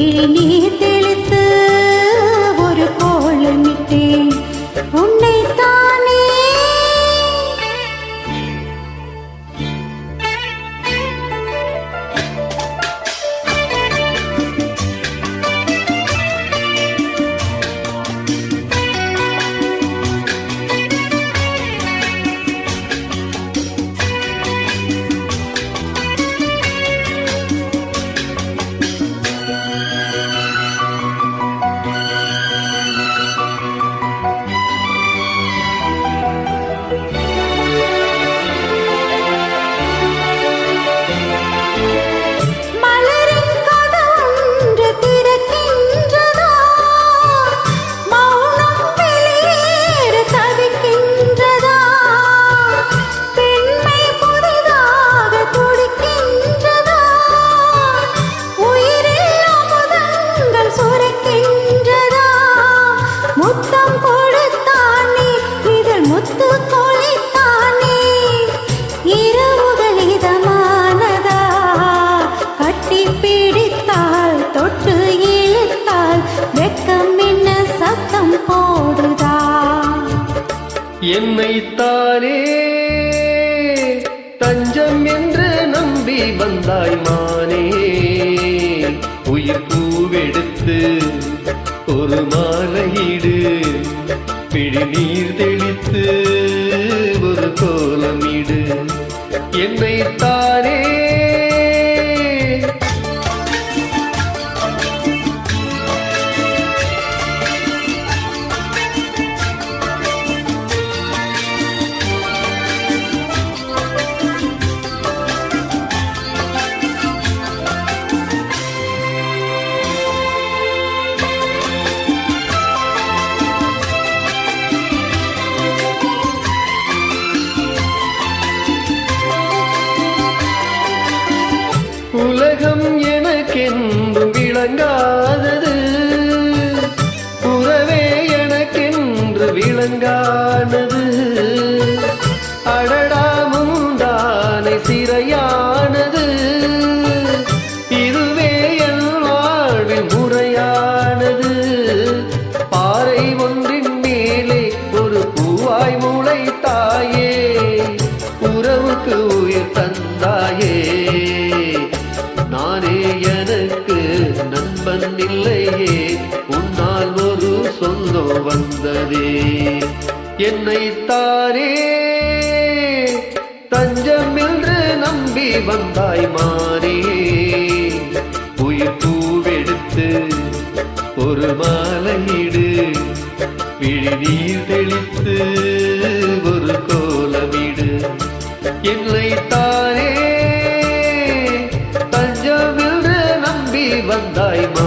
விழிநீர் தெளித்து ஒரு கோலமிட்டேன் உன்னைத்தானே. முத்தம் கொடுத்தானே இதழ் முத்து கொளித்தானே இரவுகள் இதமானதா கட்டி பிடித்தால் தொட்டு இழுத்தால் வெட்கம் என்ன சத்தம் போடுதா. என்னைத்தானே தஞ்சம் என்று நம்பி வந்தாய் மானே. உயிர் பூவெடுத்து ஒரு மாலையிடு பிழிநீர் தெளித்து ஒரு கோலமிடு என்னைத்தானே. உலகம் எனக்கென்று விளங்காதது உறவே எனக்கென்று விளங்கானது. அடடா முந்தானை சிறையானது இதுவே என் வாழ்வில் முறையானது. பாறை ஒன்றின் மேலே ஒரு பூவாய் முளைத்தாயே உறவுக்கு உயிர் தந்தாயே. நானே எனக்கு நண்பன் இல்லையே உன்னால் ஒரு சொந்தம் வந்ததே. என்னைத்தானே தஞ்சம் என்று நம்பி வந்தாய் மானே. உயிர் பூவெடுத்து ஒரு மாலையிடு விழிநீர் தெளித்து ஒரு கோலமிடு என்னைத்தானே வந்தாய் மா.